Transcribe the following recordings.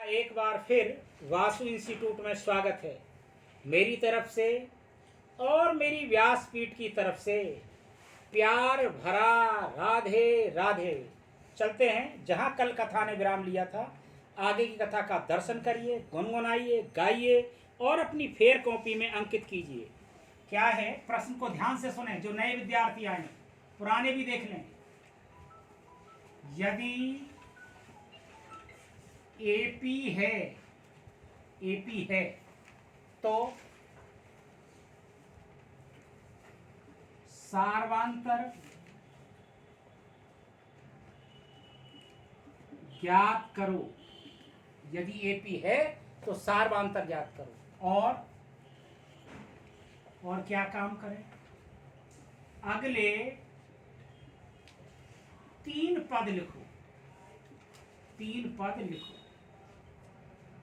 एक बार फिर वासु इंस्टीट्यूट में स्वागत है मेरी तरफ से और मेरी व्यासपीठ की तरफ से। प्यार भरा राधे राधे। चलते हैं जहाँ कल कथा ने विराम लिया था। आगे की कथा का दर्शन करिए, गुनगुनाइए, गाइए और अपनी फेयर कॉपी में अंकित कीजिए। क्या है प्रश्न को ध्यान से सुने। जो नए विद्यार्थी आए पुराने भी देख लें। यदि एपी है तो सार्वांतर ज्ञात करो। यदि एपी है तो सार्वांतर ज्ञात करो। और क्या काम करें? अगले 3 पद लिखो। 3 पद लिखो।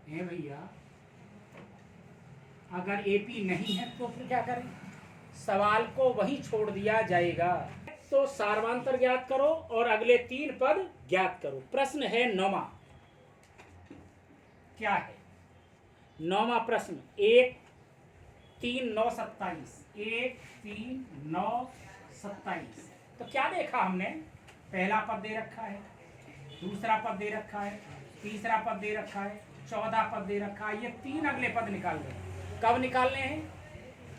है भैया, अगर एपी नहीं है तो फिर क्या करें? सवाल को वहीं छोड़ दिया जाएगा। तो सार्वांतर ज्ञात करो और अगले 3 पद ज्ञात करो। प्रश्न है 9वां। क्या है 9वां प्रश्न? 1 3 9 27। 1 3 9 27। तो क्या देखा हमने? पहला पद दे रखा है, दूसरा पद दे रखा है, तीसरा पद दे रखा है, 14 पद दे रखा है। ये 3 अगले पद निकालने हैं। कब निकालने हैं?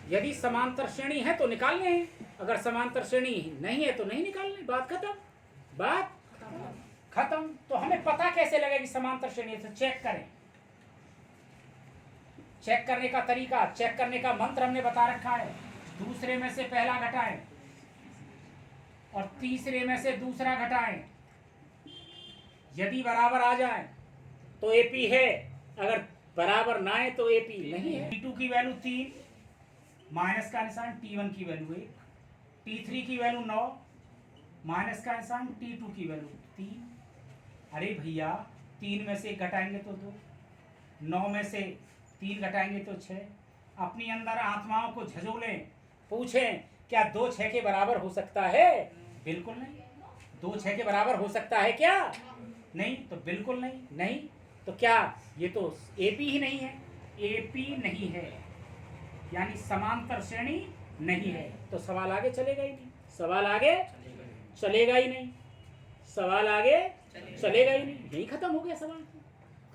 यदि समांतर श्रेणी है तो निकालने हैं, अगर समांतर श्रेणी नहीं है तो नहीं निकालने। बात खत्म। बात खत्म। तो हमें पता कैसे लगेगा कि समांतर श्रेणी है? तो चेक करें। चेक करने का तरीका, चेक करने का मंत्र हमने बता रखा है। दूसरे में से पहला घटाएं और तीसरे में से दूसरा घटाएं। यदि बराबर आ जाए तो एपी है, अगर बराबर ना आए तो एपी नहीं है। T2 की वैल्यू 3, माइनस का निशान, T1 की वैल्यू 1, T3 की वैल्यू 9, माइनस का निशान, T2 की वैल्यू 3। अरे भैया, 3 में से 1 घटाएंगे तो 2, 9 में से 3 घटाएंगे तो 6। अपनी अंदर आत्माओं को झंझोलें, पूछें क्या 2 6 के बराबर हो सकता है? बिल्कुल नहीं। 2 6 के बराबर हो सकता है क्या? नहीं। तो बिल्कुल नहीं। नहीं तो क्या ये तो एपी ही नहीं है? एपी नहीं है यानी समांतर श्रेणी नहीं है। तो सवाल आगे चलेगा ही नहीं। सवाल आगे चलेगा ही नहीं। सवाल आगे चलेगा ही नहीं। यही खत्म हो गया। सवाल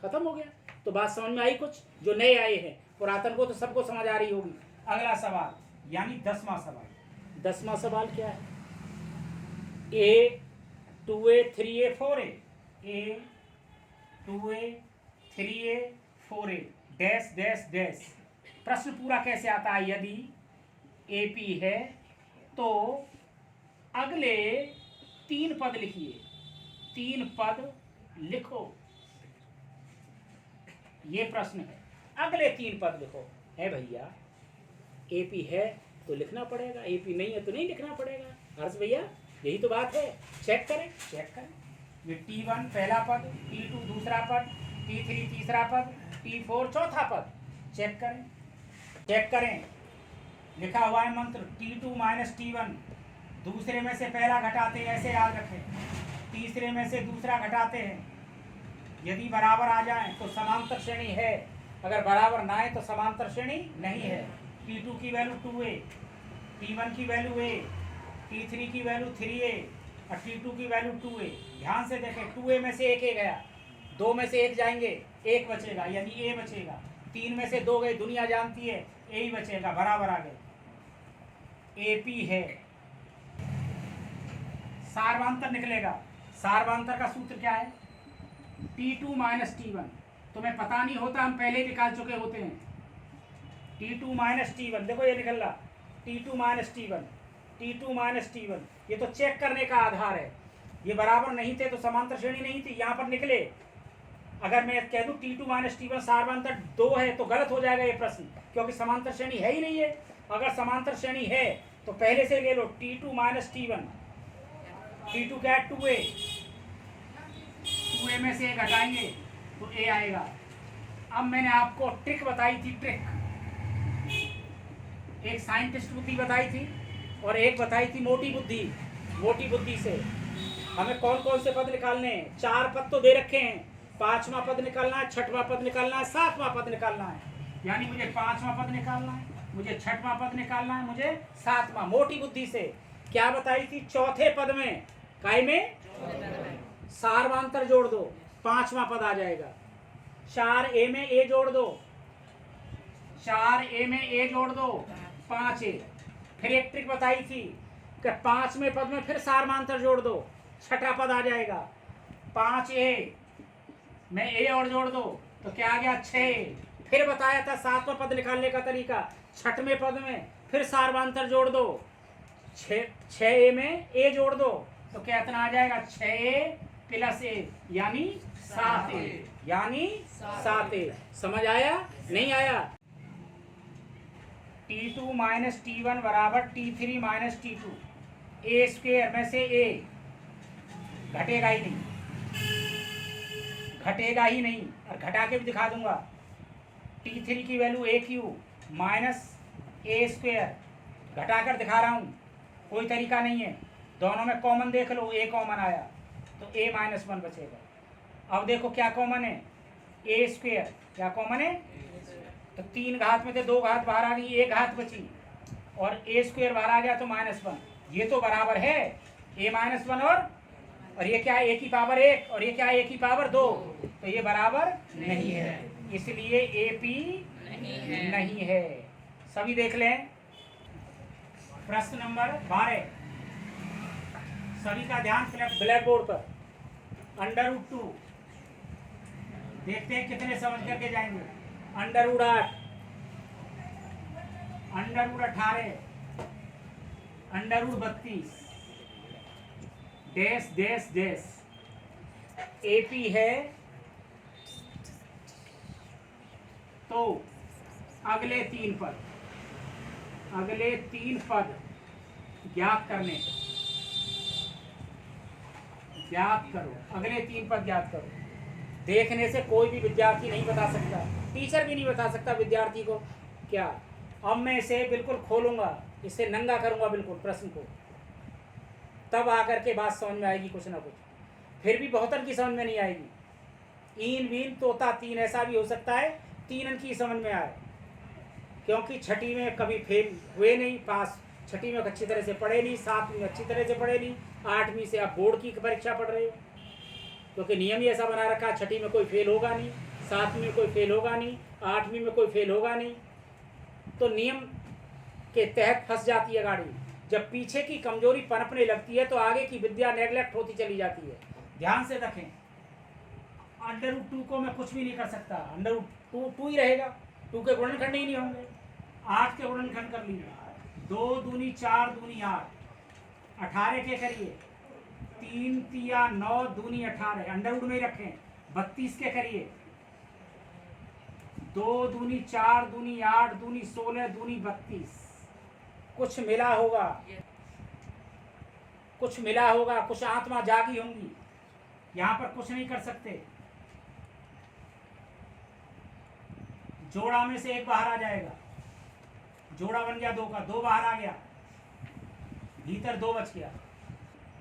खत्म हो गया। तो बात समझ में आई? कुछ जो नए आए हैं, पुरातन को तो सबको समझ आ रही होगी। अगला सवाल यानी 10वां सवाल। 10वां सवाल क्या है? A 2A 3A 4A। A 2A 3A 4A dash dash dash. प्रश्न पूरा कैसे आता है? यदि एपी है तो अगले 3 पद लिखिए। 3 पद लिखो। ये प्रश्न है। अगले 3 पद लिखो। है भैया, एपी है तो लिखना पड़ेगा, एपी नहीं है तो नहीं लिखना पड़ेगा। हर्ष भैया, यही तो बात है। चेक करें। चेक करें। ये T1 पहला पद, T2 दूसरा पद, T3 तीसरा पद, T4 चौथा पद। चेक करें। चेक करें। लिखा हुआ है मंत्र T2 माइनस T1। दूसरे में से पहला घटाते हैं, ऐसे याद रखें। तीसरे में से दूसरा घटाते हैं। यदि बराबर आ जाए तो समांतर श्रेणी है, अगर बराबर ना आए तो समांतर श्रेणी नहीं है। T2 की वैल्यू 2A, T1 की वैल्यू A, T3 की वैल्यू 3A और T2 की वैल्यू 2A। ध्यान से देखें, 2A में से 1 गया, 2 में से 1 जाएंगे, 1 बचेगा यानी A बचेगा। 3 में से 2 गए, दुनिया जानती है A ही बचेगा, बराबर आ गए। एपी है। सार्वांतर निकलेगा। सार्वांतर का सूत्र क्या है? T2 minus T1। तुम्हें पता नहीं होता, हम पहले ही निकाल चुके होते हैं। T2 माइनस T1, देखो ये निकल रहा T2 minus T1, T2 minus T1। ये तो चेक करने का आधार है। ये बराबर नहीं थे तो समांतर श्रेणी नहीं थी, यहाँ पर निकले। अगर मैं कह दूं T2 माइनस T1 सार्वांतर 2 है तो गलत हो जाएगा ये प्रश्न, क्योंकि समांतर श्रेणी है ही नहीं है। अगर समांतर श्रेणी है तो पहले से ले लो T2 माइनस T1। T2 क्या है? 2A। 2A में से 1 घटाएंगे तो A आएगा। अब मैंने आपको ट्रिक बताई थी। ट्रिक एक साइंटिस्ट बुद्धि बताई थी और एक बताई थी मोटी बुद्धि। मोटी बुद्धि से हमें कौन कौन से पद निकालने हैं? 4 पद तो दे रखे हैं। पांचवा पद निकालना है, छठवां पद निकालना है, सातवां पद निकालना है। यानी मुझे पांचवा पद निकालना है, मुझे छठवां पद निकालना है, मुझे सातवां। मोटी बुद्धि से क्या बताई थी? चौथे पद में काय में सार्वांतर जोड़ दो, पांचवां पद आ जाएगा। 4a में a जोड़ दो, 4a में a जोड़ दो, 5a। फिर एक ट्रिक बताई थी कि 5वें पद में फिर सार्वांतर जोड़ दो, छठा पद आ जाएगा। 5a में a और जोड़ दो तो क्या आ गया? 6। फिर बताया था 7वां पद निकालने का तरीका, छठवें पद में फिर सार्वांतर जोड़ दो, 6a में a जोड़ दो तो क्या इतना आ जाएगा? 6a प्लस a यानी 7a, यानी 7a। समझ आया? नहीं आया? T2 माइनस T1 बराबर T3 minus T2। a square में से a घटेगा ही नहीं, घटेगा ही नहीं, और घटा के भी दिखा दूंगा। T3 की value a cube minus a square, घटा कर दिखा रहा हूँ, कोई तरीका नहीं है। दोनों में कॉमन देख लो, a कॉमन आया तो a माइनस 1 बचेगा। अब देखो क्या कॉमन है? a स्क्वेयर क्या कॉमन है? तो 3 घात में से 2 घात बाहर आ गई, 1 घात बची, और a स्क्वेयर बाहर आ गया तो -1। ये तो बराबर है a माइनस 1 और ये क्या है? a की पावर 1 और ये क्या है? a की पावर 2, तो ये बराबर नहीं है, इसलिए AP नहीं है। सभी देख लें। प्रश्न नंबर 12, सभी का ध्यान ब्लैक बोर्ड पर। √2 देखते हैं कितने समझ करके जाएंगे। √8, √18, √32, डैश डैश डैश। AP है तो अगले 3 पद, अगले 3 पद ज्ञात करने, ज्ञात करो, अगले 3 पद ज्ञात करो। देखने से कोई भी विद्यार्थी नहीं बता सकता, टीचर भी नहीं बता सकता विद्यार्थी को क्या। अब मैं इसे बिल्कुल खोलूंगा, इसे नंगा करूंगा बिल्कुल प्रश्न को, तब आकर के बात समझ में आएगी कुछ ना कुछ। फिर भी बहुतन की समझ में नहीं आएगी। ईन बीन तोता तीन, ऐसा भी हो सकता है 3 अंक की समझ में आए, क्योंकि छठी में कभी फेल हुए नहीं, पास छठी में अच्छी तरह से पढ़े नहीं, 7वीं में अच्छी तरह से पढ़े नहीं, 8वीं से आप बोर्ड की परीक्षा पढ़ रहे हो, क्योंकि नियम ही ऐसा बना रखा है, छठी में कोई फेल होगा नहीं, 7वीं में कोई फेल होगा नहीं, 8वीं में कोई फेल होगा नहीं। तो नियम के तहत फंस जाती है गाड़ी। जब पीछे की कमजोरी पनपने लगती है तो आगे की विद्या नेगलेक्ट होती चली जाती है। ध्यान से रखें, √2 को मैं कुछ भी नहीं कर सकता, √2 ही रहेगा, 2 के गुणनखंड ही नहीं होंगे। 8 के गुणनखंड कर लीजिए, 2 दूनी 4 दूनी 8, 18 के करिए, 3 तिया 9 दूनी 18, अंडर में ही रखें। 32 के करिए, 2 दूनी 4 दूनी 8 दूनी 16 दूनी 32। कुछ मिला होगा, कुछ मिला होगा, कुछ आत्मा जागी होंगी, यहां पर कुछ नहीं कर सकते। जोड़ा में से एक बाहर आ जाएगा, जोड़ा बन गया 2 का, 2 बाहर आ गया, भीतर 2 बच गया।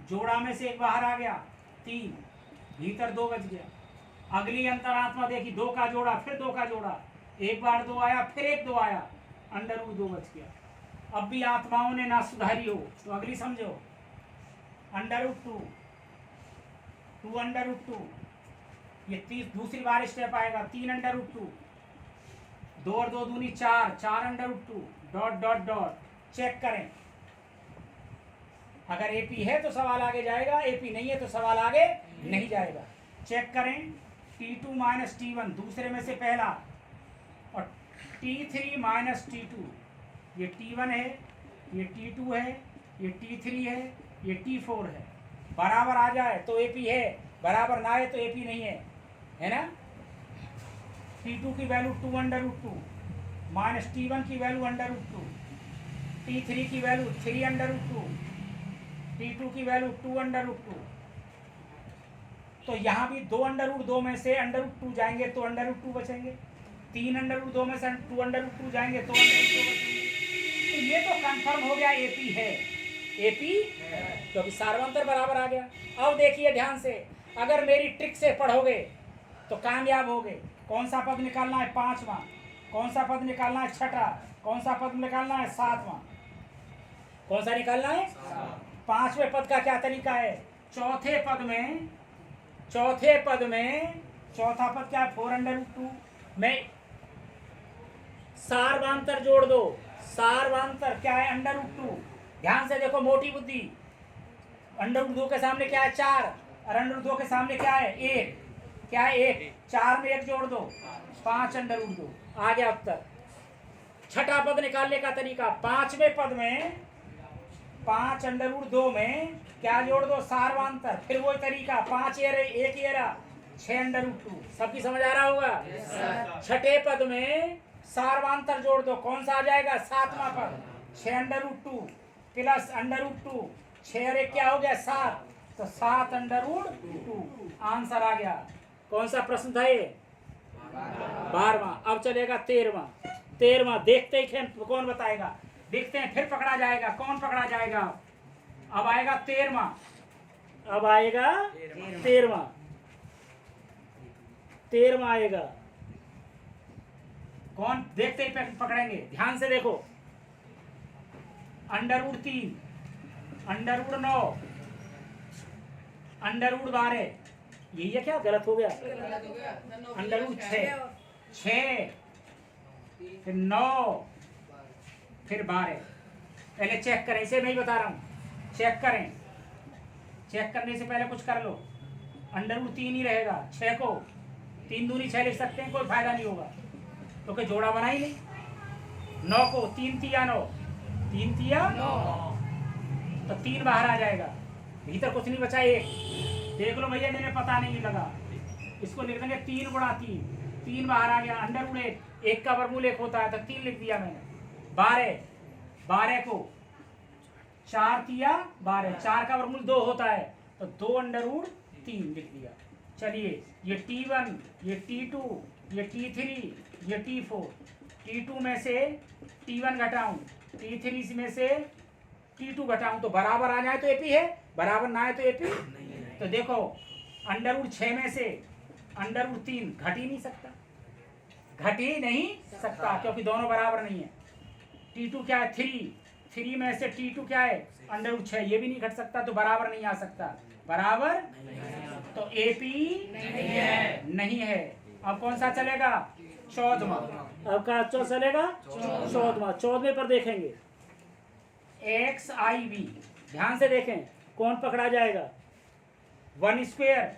जोड़ा में से एक बाहर आ गया 3, भीतर 2 बच गया। अगली अंतरात्मा देखी, 2 का जोड़ा, फिर 2 का जोड़ा, एक बार 2 आया, फिर एक 2 आया, √2 बच गया। अब भी आत्माओं ने ना सुधारी हो तो अगली समझो, √2, 2 √2, ये दूसरी बार स्टेप आएगा, 3 √2, 2 और 2 दूनी 4, 4 √2, डॉट डॉट डॉट। चेक करें, अगर AP है तो सवाल आगे जाएगा, AP नहीं है तो सवाल आगे नहीं जाएगा। चेक करें, T2 माइनस T1 दूसरे में से पहला, और T3 माइनस T2, ये T1 है, ये T2 है, ये T3 है, ये T4 है। बराबर आ जाए तो AP है, बराबर ना आए तो AP नहीं है ना। T2 की वैल्यू 2 √2 माइनस T1 की वैल्यू √2, T3 की वैल्यू 3 √2, T2 की वैल्यू 2 √2। तो यहाँ भी 2 √2 में से √2 जाएंगे तो √2 बचेंगे, 3 √2 में से 2 √2 जाएंगे तो √2 बचेंगे। तो ये तो कंफर्म हो गया AP है, AP क्योंकि सार्वंतर बराबर आ गया। अब देखिए ध्यान से, अगर मेरी ट्रिक से पढ़ोगे तो कामयाब हो गए। कौन सा पद निकालना है? 5वां। कौन सा पद निकालना है? 6ठा। कौन सा पद निकालना है? 7वां। कौन सा निकालना है? 5वें पद का क्या तरीका है? चौथे पद में चौथा पद क्या है? 4√2 में सार्वांतर जोड़ दो। सार्वांतर क्या है? √2। ध्यान से देखो, मोटी बुद्धि। √2 के सामने क्या है? 4, और √2 के सामने क्या है? 1। क्या है? 1। 4 में 1 जोड़ दो, 5 √2। आ गया उत्तर। छठा पद निकालने का तरीका, 5वें पद में 5 √2 में क्या जोड़ दो? सार्वांतर। फिर वही तरीका, 5 1 6 √2। सबकी समझ आ रहा होगा? छठे पद में सार्वांतर जोड़ दो। कौन सा आ जाएगा? 7वां पद। 6 √2 प्लस √2, 6 और 1 क्या हो गया? 7। तो 7 √2 आंसर आ गया। कौन सा प्रश्न था ये? 12वां। अब चलेगा 13वां। देखते ही कौन बताएगा? देखते हैं, फिर पकड़ा जाएगा। कौन पकड़ा जाएगा? अब आएगा 13वां। अब आएगा 13वां आएगा। कौन? देखते ही पकड़ेंगे। ध्यान से देखो, √3, √9, √12। यही है क्या? गलत हो गया। √6, 6, फिर 9, फिर 12। पहले चेक करें, इसे मैं ही बता रहा हूं। चेक करें। चेक करने से पहले कुछ कर लो। √3 ही रहेगा। 6 को 3 दूनी 6 लिख सकते हैं, कोई फायदा नहीं होगा, क्योंकि तो जोड़ा बना ही नहीं। 9 को 3 तिया 9, 3 तिया 9, तो 3 बाहर आ जाएगा। भीतर कुछ नहीं बचा। 1 देख लो भैया, मैंने पता नहीं लगा। इसको लिख देंगे 3 गुणा 3, 3 बाहर आ गया। √1, 1 का वर्गमूल 1 होता है, तो 3 लिख दिया मैंने। 12 को 4 तिया 12, 4 का वर्गमूल 2 होता है, तो 2 √3 लिख दिया। चलिए, ये T1, ये T2, ये T3, ये T4। T2 में से T1 घटाऊं, T3 में से T2 घटाऊं, तो बराबर आ जाए तो एपी है, बराबर ना आए तो एपी नहीं है। तो देखो, √6 में से √3 घट ही नहीं सकता, क्योंकि दोनों बराबर नहीं है। T2 क्या है? 3 में से T2 क्या है? √6, ये भी नहीं घट सकता, तो बराबर नहीं आ सकता। बराबर तो एपी नहीं है। अब कौन सा चलेगा? 14वां। अब का चलेगा 14वां। 14वें पर देखेंगे, XIV। ध्यान से देखें, कौन पकड़ा जाएगा? 1 स्क्वायर,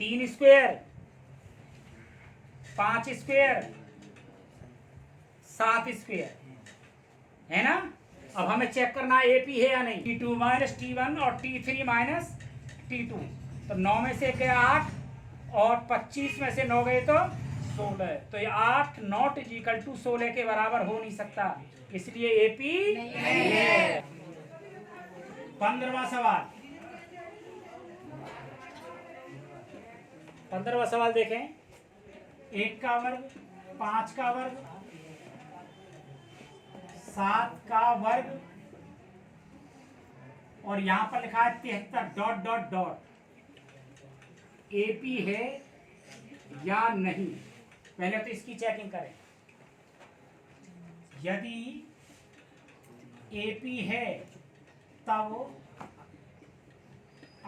3 स्क्वायर, 5 स्क्वायर, 7 स्क्वायर, है ना? अब हमें चेक करना एपी है या नहीं। T2 माइनस T1 और T3 माइनस T2, तो 9 में से गया 8, और 25 में से 9 गए तो 16। तो ये 8 नॉट इक्वल टू 16 के बराबर हो नहीं सकता, इसलिए एपी नहीं है। 15वां सवाल। 15वां सवाल देखें। 1 का वर्ग, 5 का वर्ग, 7 का वर्ग, और यहां पर लिखा है 73 डॉट डॉट डॉट। एपी है या नहीं? पहले तो इसकी चेकिंग करें। यदि एपी है तब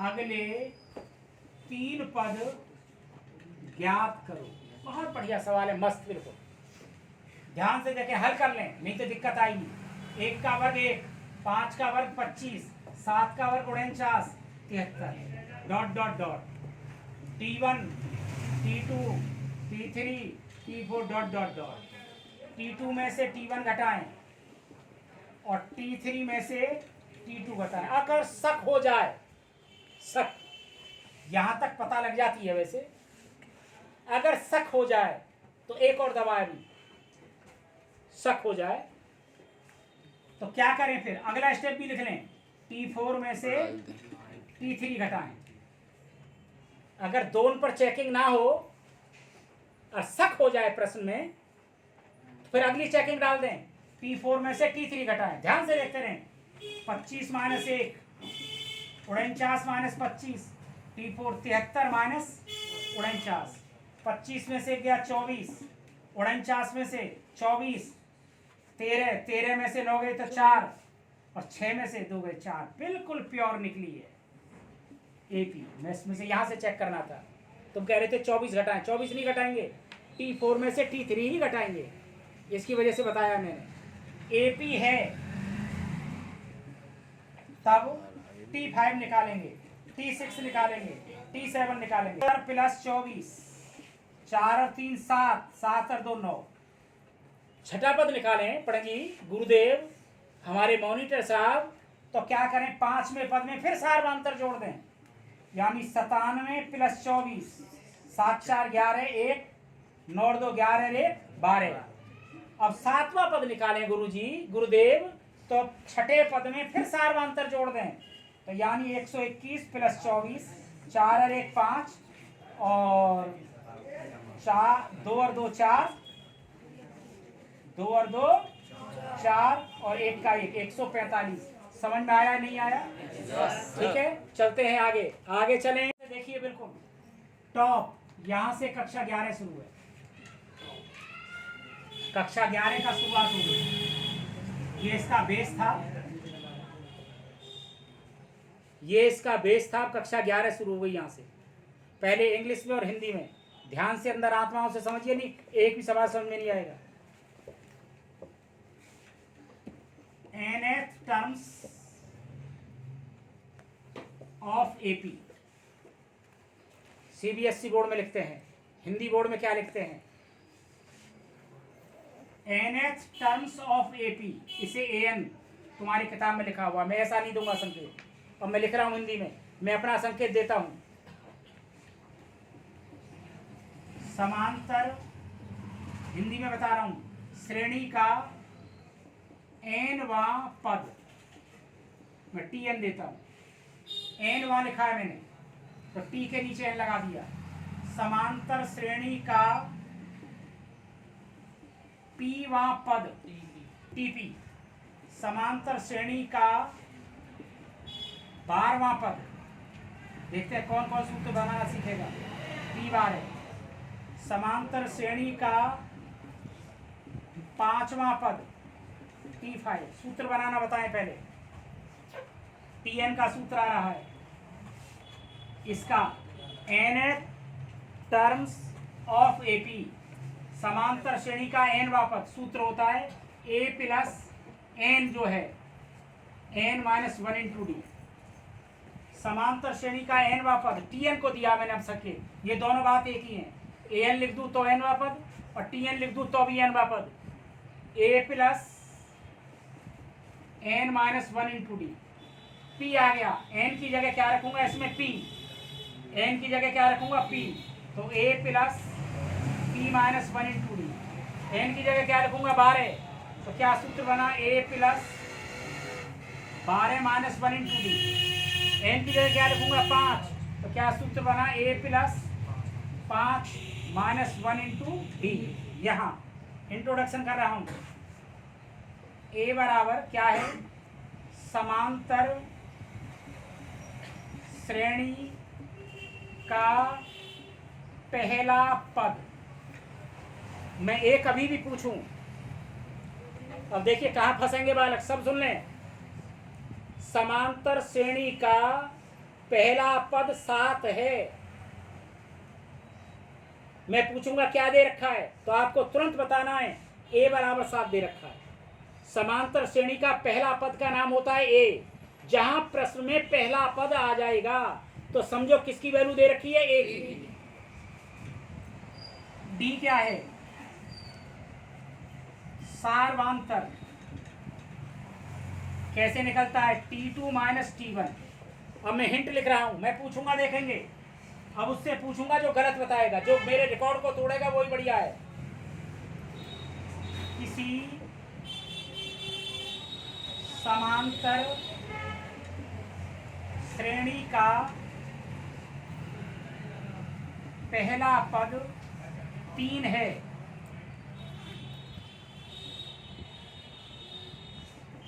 अगले 3 पद ज्ञात करो। बहुत बढ़िया सवाल है, मस्त। बिल्कुल ध्यान से देखें, हल कर लें, नहीं तो दिक्कत आएगी। 1 का वर्ग 1, 5 का वर्ग 25, 7 का वर्ग 49, 73 dot dot dot. T1, T2, T3, T4 dot dot dot. T2 में से T1 घटाएं और T3 में से T2 घटाएं। अगर शक हो जाए, शक यहां तक पता लग जाती है वैसे, अगर शक हो जाए तो एक और दबाए भी। शक हो जाए तो क्या करें? फिर अगला स्टेप भी लिख लें, T4 में से T3 घटाएं। अगर दोनों पर चेकिंग ना हो और शक हो जाए प्रश्न में, तो फिर अगली चेकिंग डाल दें, T4 में से T3 घटाएं। ध्यान से देखते रहें, 25 माइनस 1, 49 माइनस 25, T4 73 माइनस 49, 25 में से गया 24, 49 में से 24, 13, 13 में से 9 गए तो 4 और 6 में से 2 गए 4, बिल्कुल प्योर निकली है एपी। मैं इसमें से यहाँ से चेक करना था, तुम कह रहे थे 24 घटाएं, 24 नहीं घटाएंगे, T4 में से T3 ही घटाएंगे, इसकी वजह से बताया मैंने। एपी है तब T5 निकालेंगे, T6 निकालेंगे, T7 निकालेंगे। 4 + 24, 4 और 3 7, 7 और 2 9। छठा पद निकालें पढ़ेंगी गुरुदेव हमारे मॉनिटर साहब, तो क्या करें, 5वें पद में फिर सार्वधातुक जोड़ दें, यानी 97 + 24, 7 4 11 1, 9 और 2 11 1 12। अब 7वां पद निकालें गुरुजी गुरुदेव, तो छठे पद में फिर सार्वधातुक जोड़ दें, तो यानी 121 + 24, 4 और 1 5 और 4, 2 और 2 4, 2 और 2 4 और 1 का 1, 145। समझ में आया नहीं आया? ठीक है, चलते हैं आगे, आगे चलें। देखिए बिल्कुल टॉप, यहां से कक्षा 11 शुरू है, कक्षा 11 का शुरुआत हो गई। ये इसका बेस था, ये इसका बेस था, कक्षा 11 शुरू हो गई यहां से। पहले इंग्लिश में और हिंदी में, ध्यान से अंदर आत्माओं से समझिए, नहीं एक भी सवाल समझ में नहीं आएगा। nth terms of AP, CBSE board में लिखते हैं, हिंदी बोर्ड में क्या लिखते हैं, nth टर्म्स ऑफ एपी, इसे an तुम्हारी किताब में लिखा हुआ, मैं ऐसा नहीं दूंगा संकेत, और मैं लिख रहा हूं हिंदी में, मैं अपना संकेत देता हूं। समांतर, हिंदी में बता रहा हूं, श्रेणी का nवां पद, मैं Tn देता हूं, nवां लिखा है मैंने, तो T के नीचे n लगा दिया। समांतर श्रेणी का Pवां पद, Tp, समांतर श्रेणी का 12वां पद, देखते हैं कौन कौन सूत्र बनाना सीखेगा। P12 है। समांतर श्रेणी का 5वां पद T5, सूत्र बनाना बताएं पहले। Tn का सूत्र आ रहा है इसका, nth टर्म्स ऑफ एपी, समांतर श्रेणी का nवां पद, सूत्र होता है a + n, जो है n - 1 × d। समांतर श्रेणी का nवां पद, Tn को दिया मैंने अब संकेत, ये दोनों बात एक ही है, an लिख दूं तो nवां पद और Tn लिख दूं तो भी nवां पद, a + n - 1 × d। p आ गया, n की जगह क्या रखूंगा इसमें, p, n की जगह क्या रखूंगा, p, तो a + p - 1 × d। n की जगह क्या रखूंगा, 12, तो क्या सूत्र बना, a + 12 - 1 × d। n की जगह क्या रखूंगा, 5, तो क्या सूत्र बना, a + 5 - 1 × d। यहाँ इंट्रोडक्शन कर रहा हूं, a बराबर क्या है, समांतर श्रेणी का पहला पद। मैं एक अभी भी पूछूं, अब देखिए कहां फंसेंगे बालक, सब सुन लें। समांतर श्रेणी का पहला पद 7 है, मैं पूछूंगा क्या दे रखा है, तो आपको तुरंत बताना है a बराबर 7 दे रखा है। समांतर श्रेणी का पहला पद का नाम होता है a। जहां प्रश्न में पहला पद आ जाएगा तो समझो किसकी वैल्यू दे रखी है, a की। d क्या है, सार्वधातुक, कैसे निकलता है, T2 - T1। अब मैं हिंट लिख रहा हूं, मैं पूछूंगा देखेंगे, अब उससे पूछूंगा जो गलत बताएगा, जो मेरे रिकॉर्ड को तोड़ेगा वही बढ़िया है। किसी समांतर श्रेणी का पहला पद 3 है,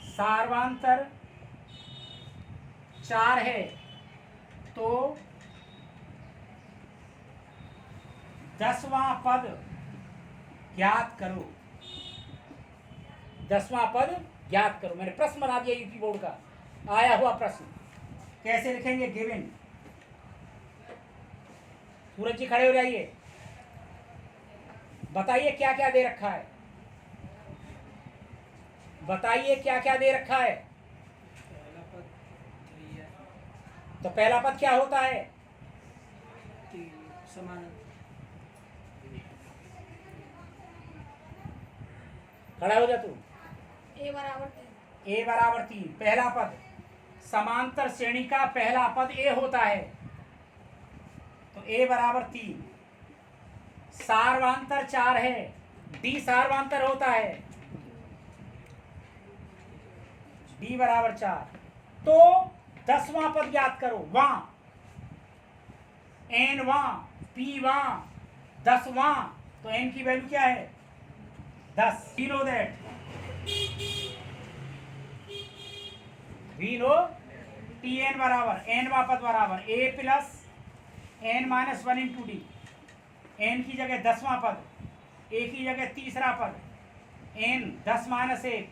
सार्वधातुक 4 है, तो 10वां पद ज्ञात करो। 10वां पद ज्ञात करो। मैंने प्रश्न बना दिया यूपी बोर्ड का आया हुआ प्रश्न। कैसे लिखेंगे? गिवन। सूरज जी खड़े हो जाइए, बताइए क्या क्या दे रखा है, बताइए क्या क्या दे रखा है। तो पहला पद क्या होता है? समान। खड़ा हो जा तू। A बराबर 3। ए बराबर 3 पहला पद। समांतर श्रेणी का पहला पद ए होता है, तो ए बराबर 3। सार्वांतर 4 है, डी सार्वांतर होता है, डी बराबर 4। तो 10वां पद ज्ञात करो। वां, एन वां, पी वां, 10वां। तो एन की वैल्यू क्या है? 10। We know that, we know T n बराबर एन वा पद बराबर a plus n minus 1 into d. N की जगह 10वां पद, ए की जगह तीसरा पद, एन 10 माइनस 1,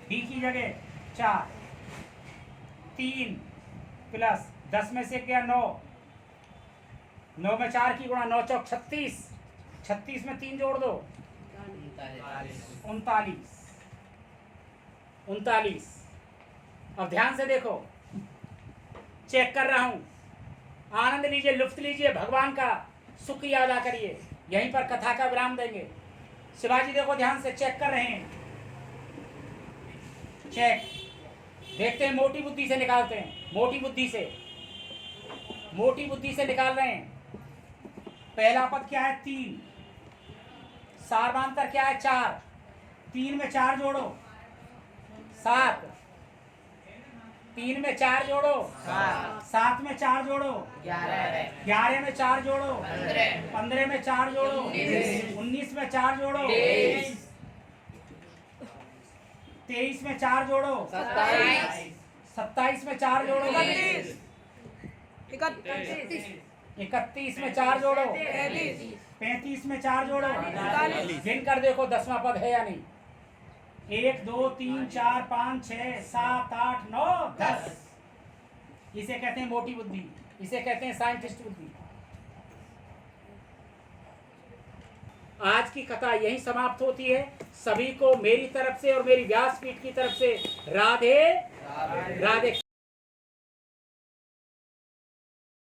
डी की जगह 4। 3 प्लस 10 में से क्या 9, 9 में 4 की गुणा, 9 चौक 36, 36 में 3 जोड़ दो 39। अब ध्यान से देखो, चेक कर रहा हूं, आनंद लीजिए, लुत्फ लीजिए, भगवान का शुक्र अदा करिए। यहीं पर कथा का विराम देंगे। शिवाजी देखो ध्यान से, चेक कर रहे हैं, चेक देखते हैं, मोटी बुद्धि से निकालते हैं, मोटी बुद्धि से निकाल रहे हैं। पहला पद क्या है? 3। सार्वांतर क्या है? 4। 3 में 4 जोड़ो 7, 3 में 4 जोड़ो 7 में 4 जोड़ो 11 में 4 जोड़ो 15 में 4 जोड़ो 19 में 4 जोड़ो 23 में 4 जोड़ो 27 में 4 जोड़ो 31 में 4 जोड़ो 35 में 4 जोड़ो। गिन कर देखो 10वां पद है या नहीं। 1 2 3 4 5 6 7 8 9 10। इसे कहते हैं मोटी बुद्धि, इसे कहते हैं साइंटिस्ट बुद्धि। आज की कथा यही समाप्त होती है। सभी को मेरी तरफ से और मेरी व्यासपीठ की तरफ से राधे राधे।